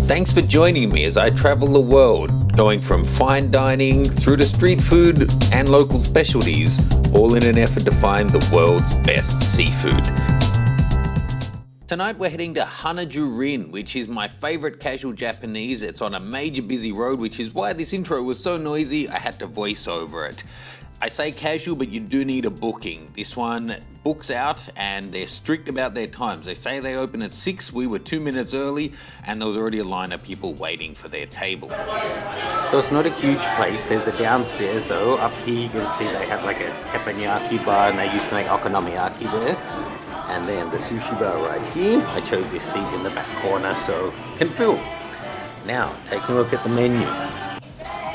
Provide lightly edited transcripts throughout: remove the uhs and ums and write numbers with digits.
Thanks for joining me as I travel the world, going from fine dining through to street food and local specialties, all in an effort to find the world's best seafood. Tonight we're heading to Hana, Jurin, which is my favorite casual Japanese. It's on a major busy road, which is why this intro was so noisy I had to voice over it. I say casual, but you do need a booking. This one books out and they're strict about their times. They say they open at 6, we were 2 minutes early, and there was already a line of people waiting for their table. So it's not a huge place. There's a downstairs though. Up here you can see they have like a teppanyaki bar and they used to make okonomiyaki there. And then the sushi bar right here. I chose this seat in the back corner so can film. Now, taking a look at the menu.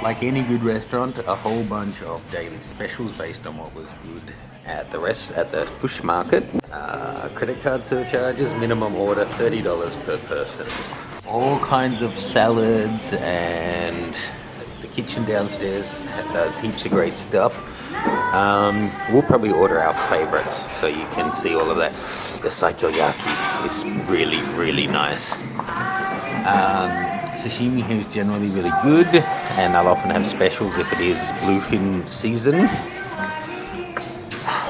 Like any good restaurant, a whole bunch of daily specials based on what was good at the fish market. Credit card surcharges, minimum order $30 per person. All kinds of salads, and the kitchen downstairs does heaps of great stuff. We'll probably order our favorites so you can see all of that. The saikoyaki is really, really nice. Sashimi here is generally really good, and they'll often have specials if it is bluefin season.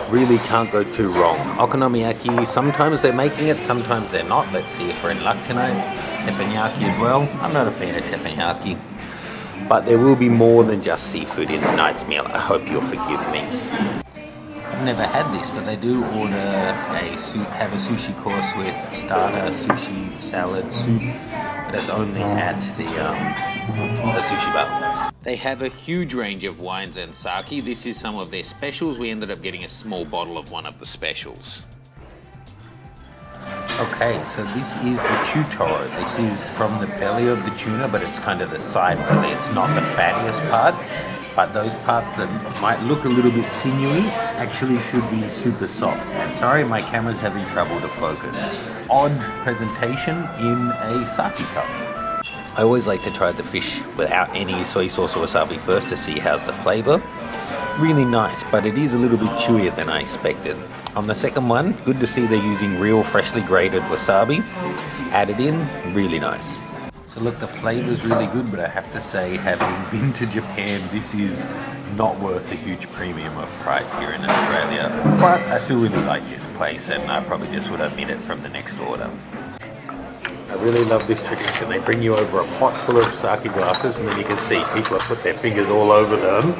Really can't go too wrong. Okonomiyaki, sometimes they're making it, sometimes they're not. Let's see if we're in luck tonight. Teppanyaki as well. I'm not a fan of teppanyaki, but there will be more than just seafood in tonight's meal. I hope you'll forgive me. I've never had this, but they do order have a sushi course with starter, sushi, salad, soup. That's only at the sushi bar. They have a huge range of wines and sake. This is some of their specials. We ended up getting a small bottle of one of the specials. Okay, so this is the chutoro. This is from the belly of the tuna, but it's kind of the side belly. It's not the fattiest part, but those parts that might look a little bit sinewy actually should be super soft. And sorry, my camera's having trouble to focus. Odd presentation in a sake cup. I always like to try the fish without any soy sauce or wasabi first to see how's the flavor. Really nice, but it is a little bit chewier than I expected. On the second one, good to see they're using real freshly grated wasabi. Added in, really nice. So look, the flavor's really good, but I have to say, having been to Japan, this is not worth a huge premium of price here in Australia. But I still really like this place, and I probably just would omit it from the next order. I really love this tradition. They bring you over a pot full of sake glasses, and then you can see people have put their fingers all over them.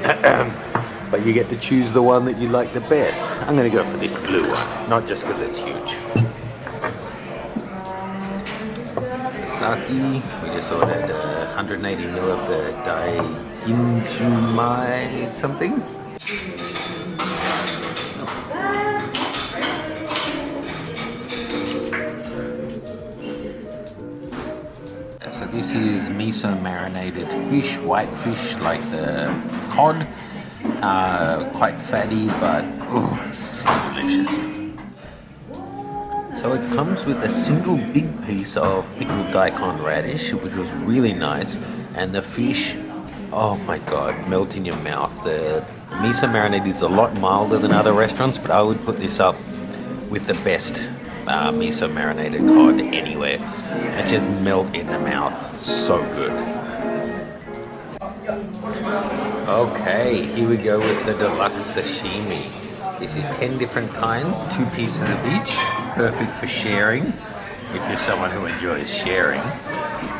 But you get to choose the one that you like the best. I'm going to go for this blue one, not just because it's huge. Sake, we just ordered 180 ml of the Daikinshumai something. So this is miso marinated fish, white fish like the cod. Quite fatty, but so delicious. So it comes with a single big piece of pickled daikon radish, which was really nice, and the fish, oh my god, melt in your mouth. The miso marinade is a lot milder than other restaurants, but I would put this up with the best miso marinated cod anywhere. It just melt in the mouth, so good. Okay, here we go with the deluxe sashimi. This is 10 different kinds, 2 pieces of each, perfect for sharing if you're someone who enjoys sharing.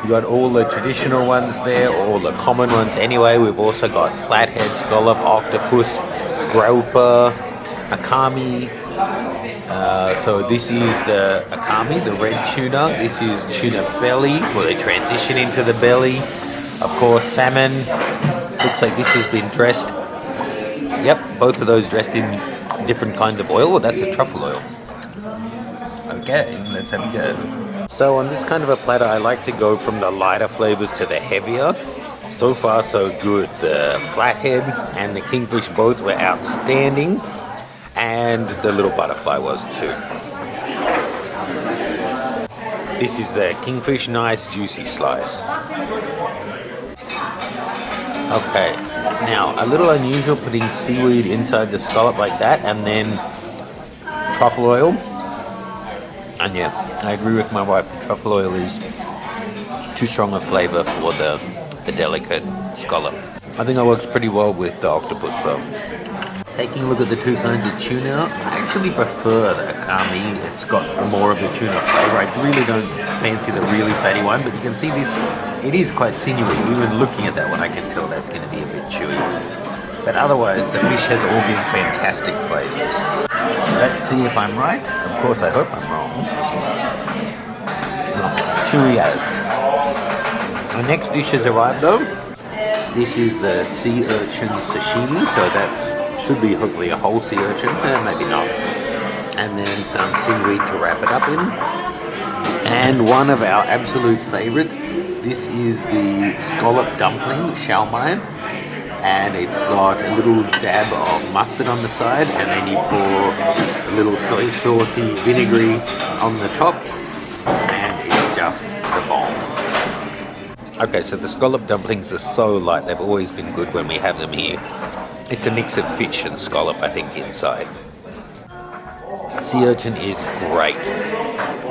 We've got all the traditional ones there, all the common ones anyway. We've also got flathead, scallop, octopus, grouper, akami. So this is the akami, the red tuna. This is tuna belly, where they transition into the belly. Of course, salmon. Looks like this has been dressed. Yep, both of those dressed in different kinds of oil. Oh, that's a truffle oil. Okay, let's have a go. So on this kind of a platter, I like to go from the lighter flavors to the heavier. So far, so good. The flathead and the kingfish both were outstanding, and the little butterfly was too. This is the kingfish, nice juicy slice. Okay, now a little unusual putting seaweed inside the scallop like that, and then truffle oil. And yeah, I agree with my wife, the truffle oil is too strong a flavour for the delicate scallop. I think it works pretty well with the octopus though. Taking a look at the two kinds of tuna, I actually prefer the akami. It's got more of the tuna flavour. I really don't fancy the really fatty one, but you can see this, it is quite sinewy. Even looking at that one, I can tell that's going to be a bit chewy. But otherwise, the fish has all been fantastic flavours. Let's see if I'm right. Of course, I hope I'm wrong. Chewy as. The next dish has arrived though. This is the sea urchin sashimi, so that's should be hopefully a whole sea urchin, maybe not. And then some seaweed to wrap it up in. And one of our absolute favourites, this is the scallop dumpling, shao mai. And it's got a little dab of mustard on the side, and then you pour a little soy saucy vinegary on the top, and it's just the bomb. Okay, so the scallop dumplings are so light, they've always been good when we have them here. It's a mix of fish and scallop, I think, inside. Sea urchin is great.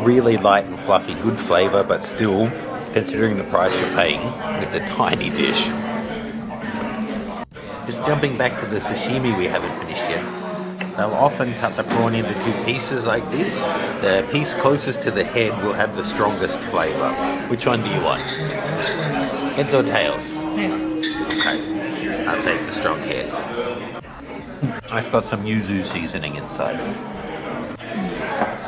Really light and fluffy, good flavour, but still, considering the price you're paying, it's a tiny dish. Just jumping back to the sashimi we haven't finished yet. They'll often cut the prawn into two pieces like this. The piece closest to the head will have the strongest flavour. Which one do you want? Heads or tails? Okay. I'll take the strong head. I've got some yuzu seasoning inside.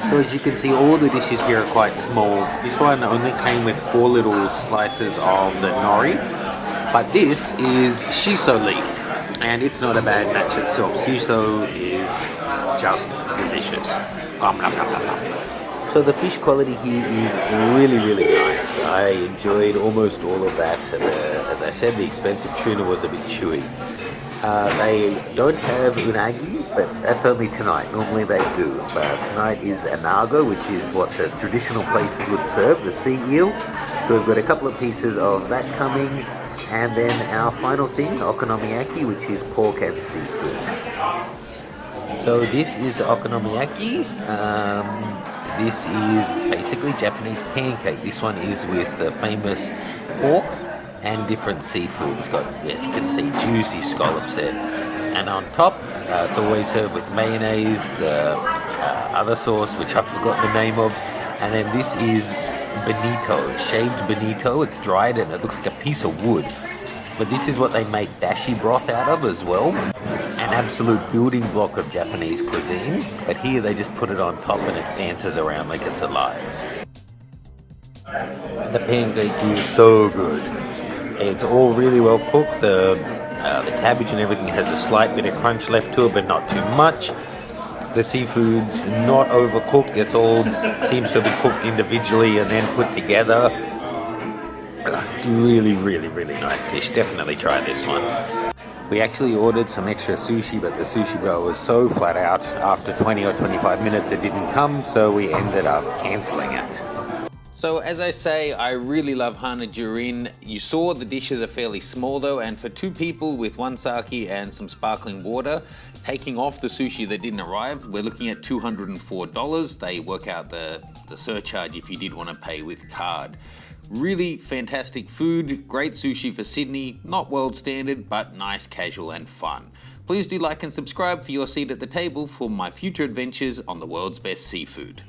So as you can see, all the dishes here are quite small. This one only came with 4 little slices of the nori, but this is shiso leaf, and it's not a bad match itself. Shiso is just delicious. Nom, nom, nom, nom, nom. So the fish quality here is really, really nice. I enjoyed almost all of that. As I said, the expensive tuna was a bit chewy. They don't have unagi, but that's only tonight. Normally they do. But tonight is anago, which is what the traditional places would serve, the sea eel. So we've got a couple of pieces of that coming. And then our final thing, okonomiyaki, which is pork and seafood. So this is okonomiyaki. This is basically Japanese pancake. This one is with the famous pork and different seafood. It's got, yes, you can see juicy scallops there. And on top, it's always served with mayonnaise, the other sauce, which I've forgotten the name of. And then this is bonito, shaved bonito. It's dried and it looks like a piece of wood. But this is what they make dashi broth out of as well. An absolute building block of Japanese cuisine. But here they just put it on top and it dances around like it's alive. The pancake is so good. It's all really well cooked. The cabbage and everything has a slight bit of crunch left to it, but not too much. The seafood's not overcooked. It's all seems to be cooked individually and then put together. It's really, really, really nice dish. Definitely try this one. We actually ordered some extra sushi, but the sushi bro was so flat out. After 20 or 25 minutes it didn't come, so we ended up cancelling it. So as I say, I really love Hana Jurin. You saw the dishes are fairly small though, and for 2 people with 1 sake and some sparkling water, taking off the sushi that didn't arrive, we're looking at $204. They work out the surcharge if you did want to pay with card. Really fantastic food, great sushi for Sydney, not world standard, but nice, casual and fun. Please do like and subscribe for your seat at the table for my future adventures on the world's best seafood.